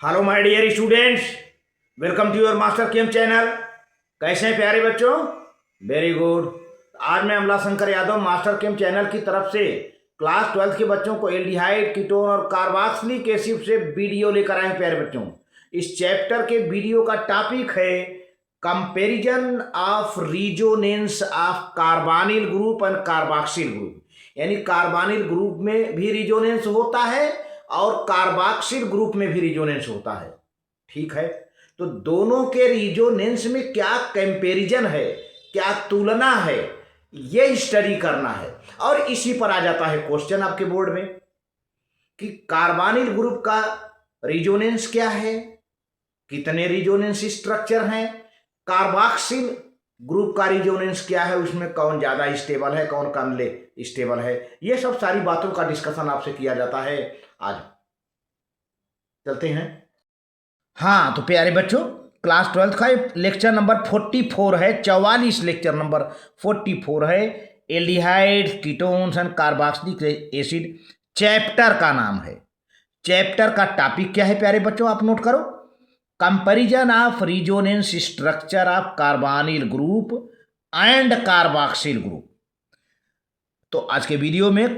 Hello my dear students, welcome to your master chem channel. कैसे हैं प्यारे बच्चों? Very good. आज मैं Amla Shankar Yadav master chem channel की तरफ से क्लास 12 के बच्चों को एल्डिहाइड, कीटोन और कार्बोक्सिलिक एसिड से वीडियो लेकर आए हैं प्यारे बच्चों। इस चैप्टर के वीडियो का टॉपिक है comparison of resonance of carbonyl group and carboxyl group. यानी कार्बोनिल ग्रुप में भी रिजोनेंस होता है और कार्बोक्सिल ग्रुप में भी रिजोनेंस होता है। ठीक है, तो दोनों के रिजोनेंस में क्या कंपैरिजन है, क्या तुलना है, ये स्टडी करना है। और इसी पर आ जाता है क्वेश्चन आपके बोर्ड में कि कार्बोनिल ग्रुप का रिजोनेंस क्या है, कितने रिजोनेंस स्ट्रक्चर हैं, कार्बोक्सिल ग्रुप का रिजोनेंस क्या है, उसमें कौन ज्यादा स्टेबल है, कौन कम स्टेबल है। ये सब सारी बातों का डिस्कशन आपसे किया जाता है। आज चलते हैं। हाँ तो प्यारे बच्चों, क्लास 12 का लेक्चर नंबर 44 है, 44 लेक्चर नंबर 44 है। Aldehyde, ketones and carboxylic acid chapter का नाम है। चैप्टर का टॉपिक क्या है प्यारे बच्चों, आप नोट करो। Comparison of resonance structure of carbonyl group and carboxyl group. तो आज के वीडियो में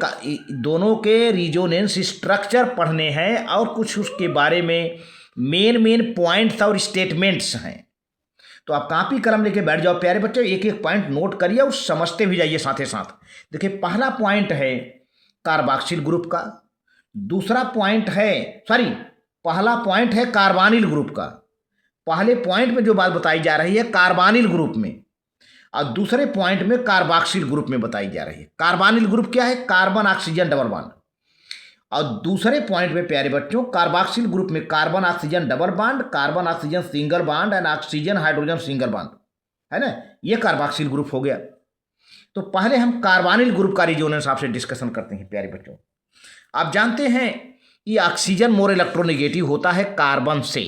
दोनों के रिजोनेंस स्ट्रक्चर पढ़ने हैं और कुछ उसके बारे में मेन पॉइंट्स और स्टेटमेंट्स हैं। तो आप कॉपी कलम लेके बैठ जाओ प्यारे बच्चों, एक एक पॉइंट नोट करिए और समझते भी जाइए साथ ही साथ। देखिए, पहला पॉइंट है कार्बोक्सिल ग्रुप का, दूसरा पॉइंट है पहला पॉइंट है कार्बोनिल ग्रुप का। पहले पॉइंट में जो बात बताई जा रही है कार्बोनिल ग्रुप में, और दूसरे पॉइंट में कार्बोक्सिल ग्रुप में बताई जा रही है। कार्बोनिल ग्रुप क्या है? Carbon oxygen double bond. और दूसरे पॉइंट में प्यारे बच्चों कार्बोक्सिल ग्रुप में carbon oxygen double bond, carbon oxygen single bond and oxygen hydrogen single bond, है ना। ये कार्बोक्सिल ग्रुप हो गया। तो पहले हम कार्बोनिल ग्रुप का रिजोनेंस आपसे डिस्कशन करते हैं प्यारे बच्चों। आप जानते हैं कि ऑक्सीजन मोर इलेक्ट्रोनेगेटिव होता है कार्बन से,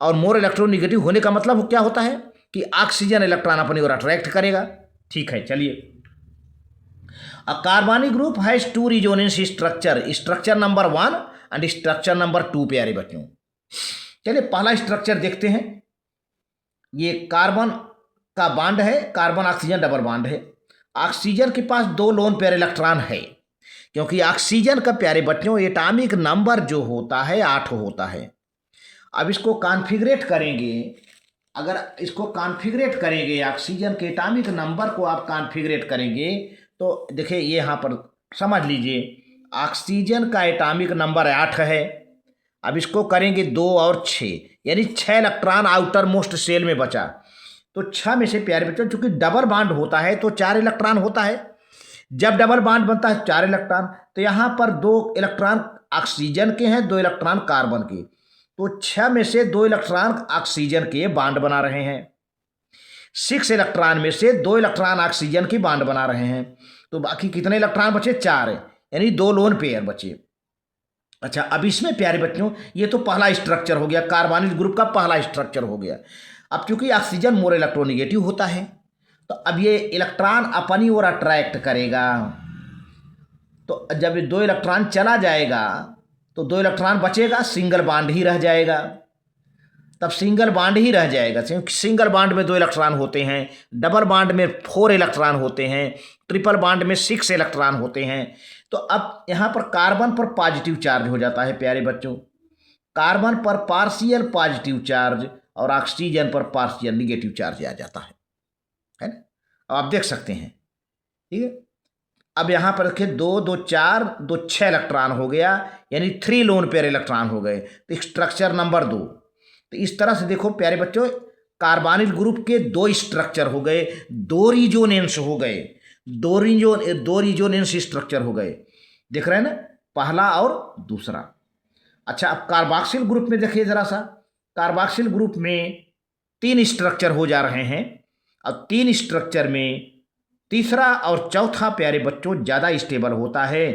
और मोर इलेक्ट्रोनेगेटिव होने का मतलब क्या होता है कि ऑक्सीजन इलेक्ट्रॉन अपनी ओर अट्रैक्ट करेगा। ठीक है, चलिए। A carbonic group has two resonance structure number 1 and structure number 2 प्यारे बच्चों। चलिए पहला स्ट्रक्चर देखते हैं। ये कार्बन का बॉन्ड है, कार्बन ऑक्सीजन डबल बॉन्ड है। ऑक्सीजन के पास 2 लोन पेयर इलेक्ट्रॉन है, क्योंकि ऑक्सीजन का प्यारे बच्चों एटॉमिक नंबर जो होता है 8 होता है। अब इसको कॉन्फ़िगरेट करेंगे, अगर इसको कॉन्फ़िगरेट करेंगे, ऑक्सीजन के एटॉमिक नंबर को आप कॉन्फ़िगरेट करेंगे तो देखिए ये यहाँ पर समझ लीजिए, ऑक्सीजन का एटॉमिक नंबर 8 है। अब इसको करेंगे 2 और 6, यानी 6 इलेक्ट्रॉन आउटर मोस्ट सेल में बचा। तो 6 में से प्यारे बच्चों चूंकि डबल बॉन्ड होता है तो 4 इलेक्ट्रॉन होता है। जब डबल बॉन्ड बनता है 4 इलेक्ट्रॉन, तो यहाँ पर 2 इलेक्ट्रॉन ऑक्सीजन के हैं, 2 इलेक्ट्रॉन कार्बन के। तो 6 में से 2 इलेक्ट्रॉन ऑक्सीजन के बॉन्ड बना रहे हैं, 6 इलेक्ट्रॉन में से 2 इलेक्ट्रॉन ऑक्सीजन की बॉन्ड बना रहे हैं। तो बाकी कितने इलेक्ट्रॉन बचे? 4, यानी 2 लोन पेयर बचे। अच्छा, अब इसमें प्यारे बच्चों ये तो पहला स्ट्रक्चर हो गया, कार्बोनिल ग्रुप का पहला स्ट्रक्चर हो गया। अब क्योंकि ऑक्सीजन मोर इलेक्ट्रोनेगेटिव होता है, तो अब ये इलेक्ट्रॉन अपनी ओर अट्रैक्ट करेगा। तो जब 2 इलेक्ट्रॉन चला जाएगा तो 2 इलेक्ट्रॉन बचेगा, सिंगल बॉन्ड ही रह जाएगा। तब सिंगल बॉन्ड ही रह जाएगा, क्योंकि सिंगल बॉन्ड में 2 इलेक्ट्रॉन होते हैं, डबल बॉन्ड में 4 इलेक्ट्रॉन होते हैं, ट्रिपल बॉन्ड में 6 इलेक्ट्रॉन होते हैं। तो अब यहाँ पर कार्बन पर पॉजिटिव चार्ज हो जाता है प्यारे बच्चों, कार्बन पर पार्शियल पॉजिटिव चार्ज और ऑक्सीजन पर पार्शियल निगेटिव चार्ज आ जाता है ना। अब आप देख सकते हैं, ठीक है। अब यहाँ पर रखे 2 2 4 2 6 इलेक्ट्रॉन हो गया, यानी 3 लोन पेयर इलेक्ट्रॉन हो गए। तो स्ट्रक्चर नंबर 2। तो इस तरह से देखो प्यारे बच्चों, कार्बोनिल ग्रुप के 2 स्ट्रक्चर हो गए, 2 रिजोनेंस हो गए, 2 रिजोनेंस स्ट्रक्चर हो गए। देख रहे हैं ना, पहला और दूसरा। अच्छा, अब कार्बोक्सिल ग्रुप में देखिए जरा सा, कार्बोक्सिल ग्रुप में 3 स्ट्रक्चर हो जा रहे हैं। अब 3 स्ट्रक्चर में तीसरा और चौथा प्यारे बच्चों ज़्यादा स्टेबल होता है।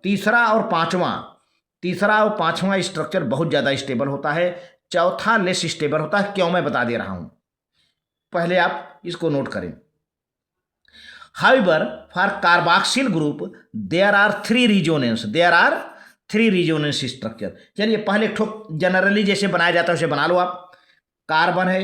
तीसरा और पांचवा स्ट्रक्चर बहुत ज़्यादा स्टेबल होता है, चौथा लेस स्टेबल होता है। क्यों, मैं बता दे रहा हूँ, पहले आप इसको नोट करें। However for carboxyl group there are 3 resonance, three resonance structure. चलिए पहले एक ठो जनरली जैसे बनाया जाता है उसे बना लो आप। कार्बन है,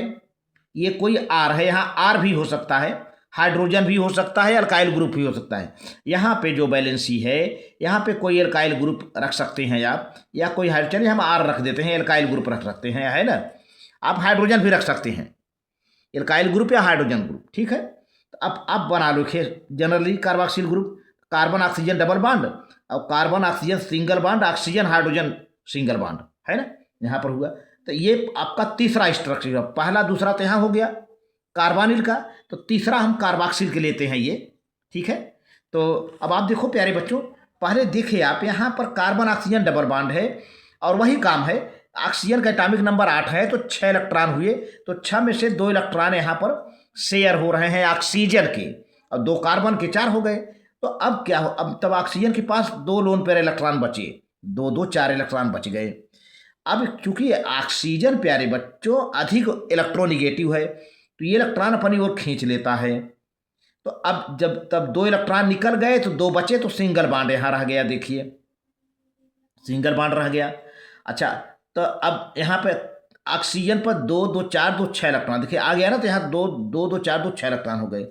ये कोई आर है, यहाँ आर भी हो सकता है, हाइड्रोजन भी हो सकता है, अल्काइल ग्रुप भी हो सकता है। यहाँ पे जो बैलेंसी है, यहाँ पे कोई अल्काइल ग्रुप रख सकते हैं आप, या कोई चलिए हम आर रख देते हैं, अल्काइल ग्रुप रख सकते हैं, है ना। आप हाइड्रोजन भी रख सकते हैं, एल्काइल ग्रुप या हाइड्रोजन ग्रुप, ठीक है। तो अब आप बना लो generally carboxyl group, carbon oxygen double bond और carbon oxygen single bond, oxygen hydrogen single bond, है ना, यहाँ पर हुआ। तो ये आपका तीसरा स्ट्रक्चर, पहला दूसरा तो यहाँ हो गया कार्बोनिल का, तो तीसरा हम कार्बोक्सिल के लेते हैं ये, ठीक है। तो अब आप देखो प्यारे बच्चों, पहले देखिए आप, यहाँ पर कार्बन ऑक्सीजन डबल बॉन्ड है और वही काम है, ऑक्सीजन का एटॉमिक नंबर 8 है, तो 6 इलेक्ट्रॉन हुए, तो 6 में से 2 इलेक्ट्रॉन यहाँ पर शेयर हो रहे हैं ऑक्सीजन के, और 2 कार्बन के 4 हो गए। तो अब क्या हो, अब तब ऑक्सीजन के पास 2 लोन पेयर इलेक्ट्रॉन बचे, 2 2 4 इलेक्ट्रॉन बच गए। अब चूंकि ऑक्सीजन प्यारे बच्चों अधिक इलेक्ट्रोनिगेटिव है, तो ये इलेक्ट्रॉन अपनी ओर खींच लेता है। तो अब जब तब 2 इलेक्ट्रॉन निकल गए तो 2 बचे, तो सिंगल बॉन्ड यहाँ रह गया, देखिए सिंगल बॉन्ड रह गया। अच्छा, तो अब यहाँ पे ऑक्सीजन पर 2 2 4 2 6 इलेक्ट्रॉन, देखिए आ गया ना, तो यहाँ 2 2 2 4 2 6 इलेक्ट्रॉन हो गए।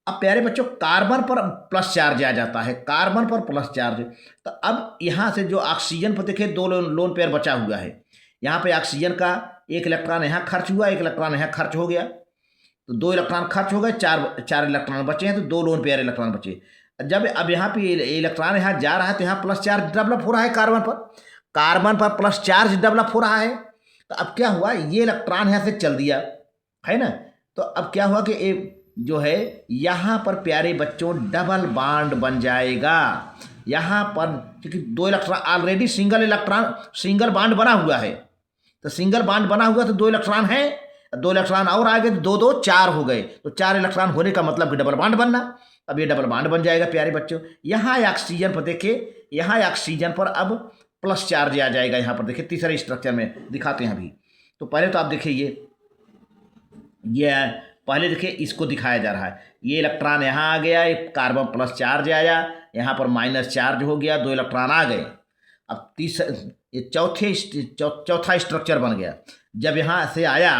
अब प्यारे बच्चों कार्बन पर प्लस चार्ज आ जाता है, कार्बन पर प्लस चार्ज। तो अब यहाँ से जो ऑक्सीजन पर देखिए 2 लोन पेयर बचा हुआ है, यहाँ पे ऑक्सीजन का 1 इलेक्ट्रॉन यहाँ खर्च हुआ, 1 इलेक्ट्रॉन यहाँ खर्च हो गया, तो 2 इलेक्ट्रॉन खर्च हो गए, 4 इलेक्ट्रॉन बचे हैं, तो 2 लोन पेयर इलेक्ट्रॉन बचे। जब अब यहाँ पे इलेक्ट्रॉन यहाँ जा रहा है, तो यहाँ प्लस चार्ज डेवलप हो रहा है कार्बन पर प्लस चार्ज डेवलप हो रहा है। तो अब क्या हुआ, ये इलेक्ट्रॉन यहाँ से चल दिया, है ना। तो अब क्या हुआ कि ये जो है यहाँ पर प्यारे बच्चों डबल बॉन्ड बन जाएगा यहाँ पर, क्योंकि 2 इलेक्ट्रॉन ऑलरेडी सिंगल बॉन्ड बना हुआ है, तो सिंगल बॉन्ड बना हुआ तो 2 इलेक्ट्रॉन है, 2 इलेक्ट्रॉन और आ गए, तो 2 2 4 हो गए, तो 4 इलेक्ट्रॉन होने का मतलब कि डबल बॉन्ड बनना। अब ये डबल बॉन्ड बन जाएगा प्यारे बच्चों। यहाँ ऑक्सीजन पर देखिए, यहाँ ऑक्सीजन पर अब प्लस चार्ज आ जाएगा, यहाँ पर देखिए तीसरे स्ट्रक्चर में दिखाते हैं अभी। तो पहले तो आप देखिए ये पहले देखिए इसको दिखाया जा रहा है, ये इलेक्ट्रॉन यहाँ आ गया, ये कार्बन प्लस चार्ज आया, यहाँ पर माइनस चार्ज हो गया, 2 इलेक्ट्रॉन आ गए। अब ये चौथा स्ट्रक्चर बन गया। जब यहाँ से आया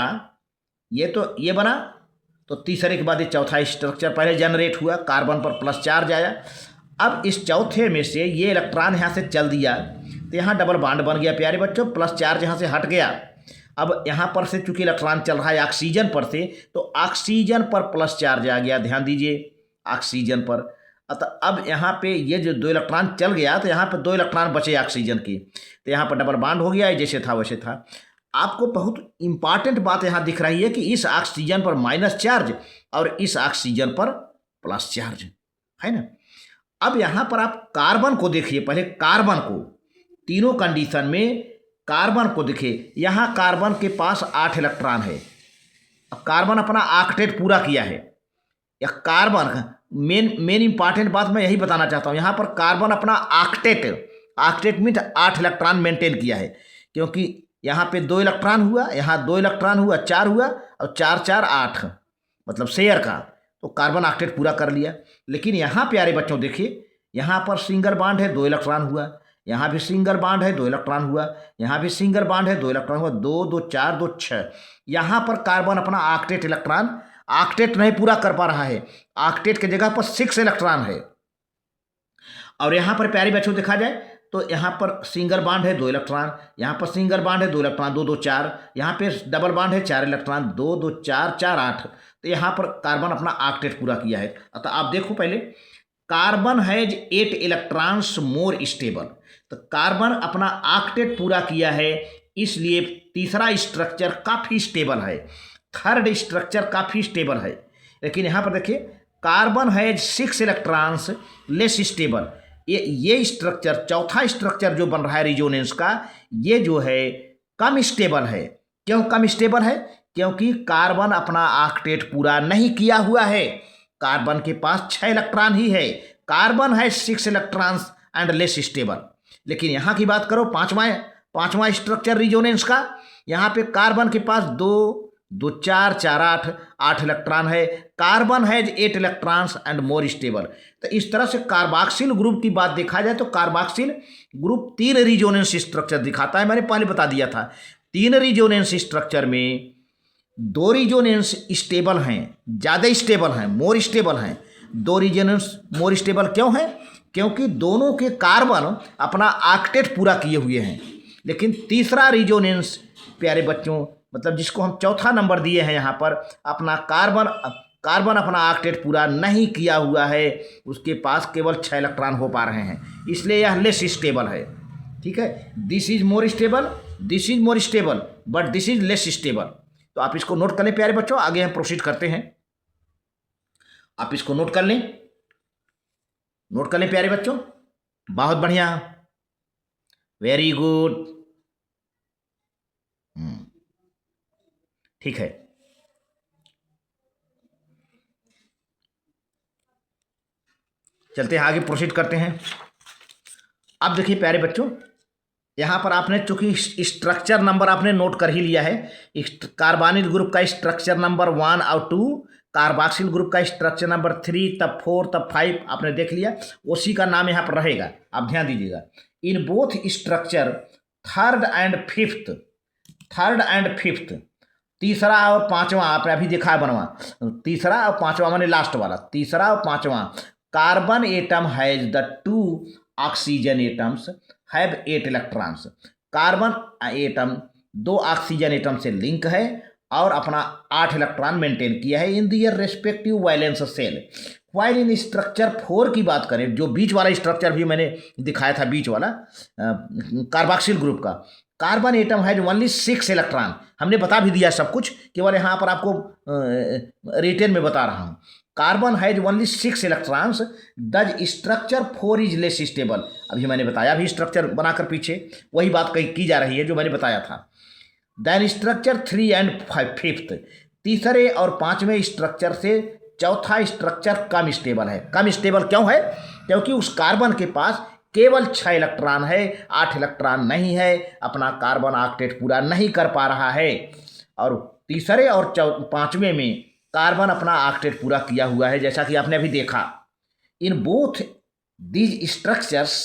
ये, तो ये बना, तो तीसरे के बाद ये चौथा स्ट्रक्चर पहले जनरेट हुआ, कार्बन पर प्लस चार्ज आया। अब इस चौथे में से ये इलेक्ट्रॉन यहाँ से चल दिया, तो यहाँ डबल बॉन्ड बन गया प्यारे बच्चों, प्लस चार्ज यहाँ से हट गया। अब यहाँ पर से चूंकि इलेक्ट्रॉन चल रहा है ऑक्सीजन पर से, तो ऑक्सीजन पर प्लस चार्ज आ गया, ध्यान दीजिए ऑक्सीजन पर। तो अब यहाँ पे ये जो 2 इलेक्ट्रॉन चल गया, तो यहाँ पर 2 इलेक्ट्रॉन बचे ऑक्सीजन के, तो यहाँ पर डबल बॉन्ड हो गया, जैसे था वैसे था। आपको बहुत इंपॉर्टेंट बात यहाँ दिख रही है कि इस ऑक्सीजन पर माइनस चार्ज और इस ऑक्सीजन पर प्लस चार्ज, है ना। अब यहाँ पर आप कार्बन को देखिए, पहले कार्बन को, तीनों कंडीशन में कार्बन को देखिए, यहाँ कार्बन के पास 8 इलेक्ट्रॉन है। अब कार्बन अपना ऑक्टेट पूरा किया है, या कार्बन मेन इंपॉर्टेंट बात मैं यही बताना चाहता हूँ, यहाँ पर कार्बन अपना ऑक्टेट मीन 8 इलेक्ट्रॉन मेंटेन किया है, क्योंकि यहाँ पे 2 इलेक्ट्रॉन हुआ, यहाँ 2 इलेक्ट्रॉन हुआ, 4 हुआ, और 4 4 8 मतलब शेयर का, तो कार्बन ऑक्टेट पूरा कर लिया। लेकिन यहाँ प्यारे बच्चों देखिए, यहाँ पर सिंगल बॉन्ड है, 2 इलेक्ट्रॉन हुआ, यहाँ भी सिंगल बॉन्ड है, 2 इलेक्ट्रॉन हुआ, यहाँ भी सिंगल बॉन्ड है, 2 इलेक्ट्रॉन हुआ, 2 2 4 2 6। यहाँ पर कार्बन अपना ऑक्टेट नहीं पूरा कर पा रहा है, ऑक्टेट की जगह पर 6 इलेक्ट्रॉन है। और यहाँ पर प्यारे बच्चों देखा जाए तो यहाँ पर सिंगल बॉन्ड है, 2 इलेक्ट्रॉन, यहाँ पर सिंगल बॉन्ड है, 2 इलेक्ट्रॉन, 2 2 4, यहाँ पे डबल बॉन्ड है, 4 इलेक्ट्रॉन, 2 2 4 4 8। तो यहाँ पर कार्बन अपना ऑक्टेट पूरा किया है। अतः आप देखो पहले, carbon has 8 electrons more stable, तो कार्बन अपना ऑक्टेट पूरा किया है, इसलिए तीसरा स्ट्रक्चर काफ़ी स्टेबल है, थर्ड स्ट्रक्चर काफ़ी स्टेबल है। लेकिन यहाँ पर देखिए, carbon has 6 electrons less stable, ये स्ट्रक्चर, चौथा स्ट्रक्चर जो बन रहा है रिजोनेंस का, ये जो है कम स्टेबल है। क्यों कम स्टेबल है? क्योंकि कार्बन अपना ऑक्टेट पूरा नहीं किया हुआ है, कार्बन के पास 6 इलेक्ट्रॉन ही है, कार्बन है 6 इलेक्ट्रॉन्स एंड लेस स्टेबल। लेकिन यहाँ की बात करो पांचवा स्ट्रक्चर रिजोनेंस का, यहाँ पे कार्बन के पास 2 दो चार चार आठ, 8 इलेक्ट्रॉन है। Carbon has 8 electrons and more stable. तो इस तरह से कार्बोक्सिल ग्रुप की बात देखा जाए तो कार्बोक्सिल ग्रुप 3 रिजोनेंस स्ट्रक्चर दिखाता है। मैंने पहले बता दिया था 3 रिजोनेंस स्ट्रक्चर में 2 रिजोनेंस स्टेबल हैं, ज़्यादा स्टेबल हैं, मोर स्टेबल हैं। 2 रिजोनेंस मोर स्टेबल क्यों है? क्योंकि दोनों के कार्बन अपना ऑक्टेट पूरा किए हुए हैं। लेकिन तीसरा रिजोनेंस प्यारे बच्चों, मतलब जिसको हम चौथा नंबर दिए हैं यहाँ पर, अपना कार्बन अपना ऑक्टेट पूरा नहीं किया हुआ है, उसके पास केवल 6 इलेक्ट्रॉन हो पा रहे हैं, इसलिए यह लेस स्टेबल है। ठीक है, this is more stable, this is more stable, but this is less stable. तो आप इसको नोट कर लें प्यारे बच्चों, आगे हम प्रोसीड करते हैं। आप इसको नोट कर लें, नोट कर लें प्यारे बच्चों, बहुत बढ़िया, वेरी गुड। ठीक है, चलते हैं आगे, प्रोसीड करते हैं। अब देखिए प्यारे बच्चों, यहाँ पर आपने चूंकि स्ट्रक्चर नंबर आपने नोट कर ही लिया है, कार्बोनिल ग्रुप का स्ट्रक्चर नंबर 1 और 2, कार्बोक्सिल ग्रुप का स्ट्रक्चर नंबर 3, तब 4, तब 5 आपने देख लिया, उसी का नाम यहाँ पर रहेगा। आप ध्यान दीजिएगा, in both structure third and fifth, तीसरा और पांचवा आपने अभी देखा है बनवा, तीसरा और पांचवा माने लास्ट वाला, तीसरा और पांचवा, carbon atom has the 2 oxygen atoms have 8 electrons. Carbon atom 2 oxygen atom से लिंक है और अपना 8 इलेक्ट्रॉन मेंटेन किया है in their respective valence shell. While in structure 4 की बात करें, जो बीच वाला स्ट्रक्चर भी मैंने दिखाया था, बीच वाला कार्बोक्सिल ग्रुप का, carbon atom has only 6 electron. हमने बता भी दिया सब कुछ, केवल यहाँ पर आपको रिटेन में बता रहा हूँ। Carbon has only 6 electrons, does structure 4 is less stable. अभी मैंने बताया भी स्ट्रक्चर बनाकर पीछे वही बात कही की जा रही है जो मैंने बताया था। देन स्ट्रक्चर 3 एंड 5, तीसरे और पांचवें स्ट्रक्चर से चौथा स्ट्रक्चर कम स्टेबल है। कम स्टेबल क्यों है? क्योंकि उस कार्बन के पास केवल 6 इलेक्ट्रॉन है, 8 इलेक्ट्रॉन नहीं है, अपना कार्बन ऑक्टेट पूरा नहीं कर पा रहा है। और तीसरे और पांचवें में कार्बन अपना ऑक्टेट पूरा किया हुआ है, जैसा कि आपने अभी देखा। In both these structures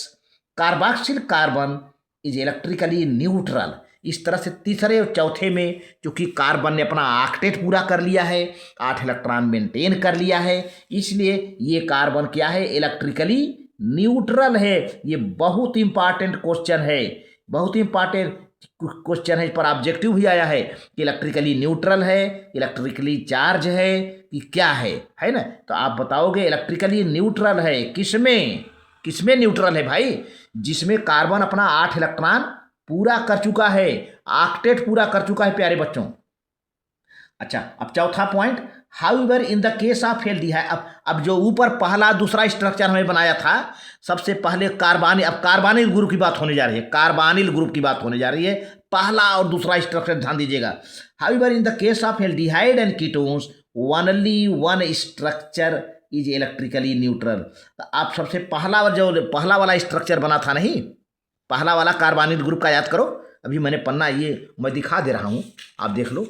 carboxyl carbon is electrically neutral. इस तरह से तीसरे और चौथे में चूंकि कार्बन ने अपना ऑक्टेट पूरा कर लिया है, 8 इलेक्ट्रॉन मेंटेन कर लिया है, इसलिए ये कार्बन क्या है? इलेक्ट्रिकली न्यूट्रल है। ये बहुत इंपॉर्टेंट क्वेश्चन है, बहुत इंपॉर्टेंट क्वेश्चन है, इस पर ऑब्जेक्टिव भी आया है कि इलेक्ट्रिकली न्यूट्रल है, इलेक्ट्रिकली चार्ज है कि क्या है ना? तो आप बताओगे इलेक्ट्रिकली न्यूट्रल है किसमें न्यूट्रल है भाई? जिसमें कार्बन अपना 8 इलेक्ट्रॉन पूरा कर चुका है, ऑक्टेट पूरा कर चुका है प्यारे बच्चों। अच्छा, अब चौथा point, however in the case of aldehyde. अब जो ऊपर पहला दूसरा स्ट्रक्चर हमें बनाया था, सबसे पहले कार्बोनिल, अब कार्बोनिल ग्रुप की बात होने जा रही है, कार्बोनिल ग्रुप की बात होने जा रही है, पहला और दूसरा स्ट्रक्चर ध्यान दीजिएगा। However in the case of aldehyde and ketones only one structure is electrically neutral. तो आप सबसे पहला वाला स्ट्रक्चर बना था, नहीं, पहला वाला कार्बोनिल ग्रुप का याद करो। अभी मैंने पन्ना ये मैं दिखा दे रहा हूँ, आप देख लो,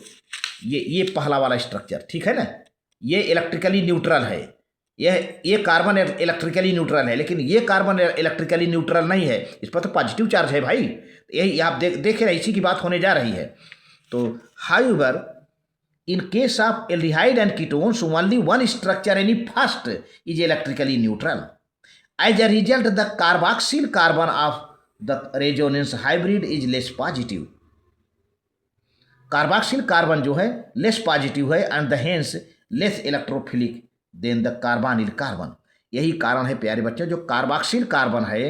ये पहला वाला स्ट्रक्चर, ठीक है ना? ये इलेक्ट्रिकली न्यूट्रल है, ये कार्बन इलेक्ट्रिकली न्यूट्रल है, लेकिन ये कार्बन इलेक्ट्रिकली न्यूट्रल नहीं है, इस पर तो पॉजिटिव चार्ज है भाई। यही आप देख रहे, इसी की बात होने जा रही है। तो however in case of aldehyde and ketones only one structure any first is electrically neutral. As a result the carboxyl carbon of the resonance hybrid is less positive. Carboxyl carbon जो है लेस पॉजिटिव है and the hence less electrophilic than the carbonyl carbon. यही कारण है प्यारे बच्चे, जो carboxyl carbon है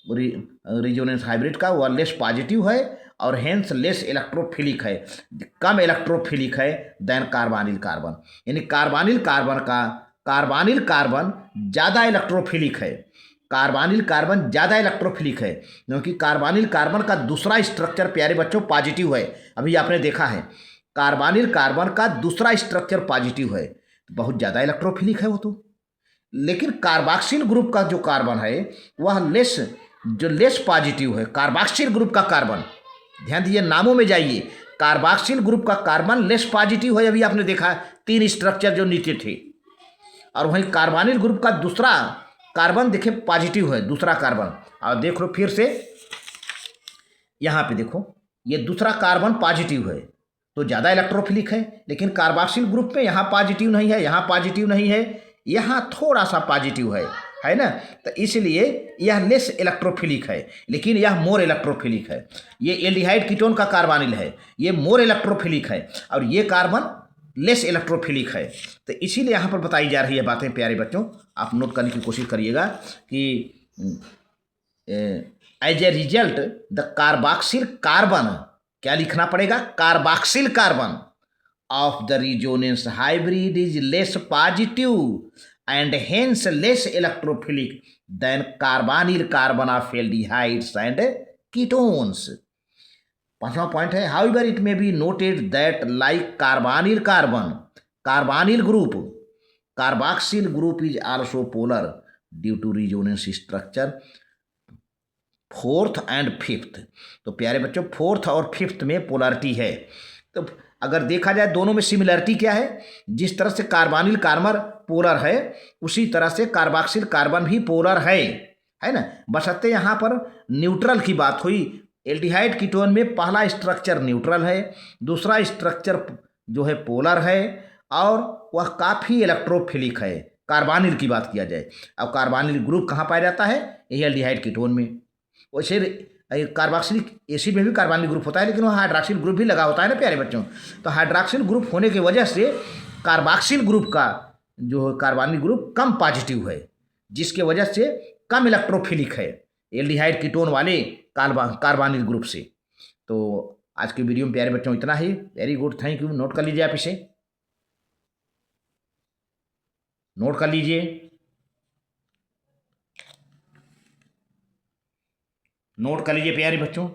रेजोनेंस हाइब्रिड का, वह लेस पॉजिटिव है और हेंस लेस इलेक्ट्रोफिलिक है, कम इलेक्ट्रोफिलिक है देन कार्बोनिल कार्बन। यानी कार्बोनिल कार्बन ज़्यादा इलेक्ट्रोफिलिक है, कार्बोनिल कार्बन ज़्यादा इलेक्ट्रोफिलिक है, क्योंकि कार्बोनिल कार्बन का दूसरा स्ट्रक्चर प्यारे बच्चों पॉजिटिव है। अभी आपने देखा है कार्बोनिल कार्बन का दूसरा स्ट्रक्चर पॉजिटिव है, बहुत ज़्यादा इलेक्ट्रोफिलिक है वो तो। लेकिन कार्बोक्सिल ग्रुप का जो कार्बन है वह लेस पॉजिटिव है। कार्बोक्सिल ग्रुप का कार्बन, ध्यान दीजिए, नामों में जाइए, कार्बोक्सिल ग्रुप का कार्बन लेस पॉजिटिव है, अभी आपने देखा 3 स्ट्रक्चर जो नीचे थे, और वहीं कार्बोनिल ग्रुप का दूसरा कार्बन देखे पॉजिटिव है, दूसरा कार्बन। और देख लो फिर से यहाँ पे देखो, ये दूसरा कार्बन पॉजिटिव है तो ज़्यादा इलेक्ट्रोफिलिक है, लेकिन कार्बोक्सिल ग्रुप में यहाँ पॉजिटिव नहीं है, यहाँ पॉजिटिव नहीं है, यहाँ थोड़ा सा पॉजिटिव है ना। तो इसलिए यह लेस इलेक्ट्रोफिलिक है, लेकिन यह मोर इलेक्ट्रोफिलिक है। ये एल्डिहाइड कीटोन का कार्बोनिल है, ये मोर इलेक्ट्रोफिलिक है, और ये कार्बन लेस इलेक्ट्रोफिलिक है। तो इसीलिए यहाँ पर बताई जा रही है बातें प्यारे बच्चों, आप नोट करने की कोशिश करिएगा कि as a result the carboxyl carbon, क्या लिखना पड़ेगा, carboxyl carbon of the resonance hybrid is less positive and hence less electrophilic than carbonyl carbon of aldehydes and ketones. 5वां पॉइंट है, however it may be noted that like carbonyl carbon, carbonyl group, carboxyl group is also polar due to resonance structure 4th and 5th। तो प्यारे बच्चों 4th और 5th में polarity है। तो अगर देखा जाए दोनों में सिमिलरिटी क्या है, जिस तरह से कार्बोनिल कार्बन पोलर है उसी तरह से कार्बोक्सिल कार्बन भी पोलर है ना। बशर्ते यहाँ पर न्यूट्रल की बात हुई, एल्डिहाइड कीटोन में पहला स्ट्रक्चर न्यूट्रल है, दूसरा स्ट्रक्चर जो है पोलर है, और वह काफ़ी इलेक्ट्रोफिलिक है। कार्बोनिल की बात किया जाए, अब कार्बोनिल ग्रुप कहाँ पाया जाता है, यही एल्डिहाइड कीटोन में। वैसे कार्बोक्सिलिक एसिड में भी कार्बोनिल ग्रुप होता है, लेकिन वहाँ हाइड्रॉक्सिल ग्रुप भी लगा होता है ना प्यारे बच्चों। तो हाइड्रॉक्सिल ग्रुप होने की वजह से कार्बोक्सिल ग्रुप का जो कार्बोनिल ग्रुप कम पॉजिटिव है, जिसके वजह से कम इलेक्ट्रोफिलिक है एल्डिहाइड कीटोन वाले कार्बोनिल ग्रुप से। तो आज की वीडियो में प्यारे बच्चों इतना ही। Very good, thank you. Note कर लीजिए, आप इसे नोट कर लीजिए, नोट कर लीजिए प्यारे बच्चों।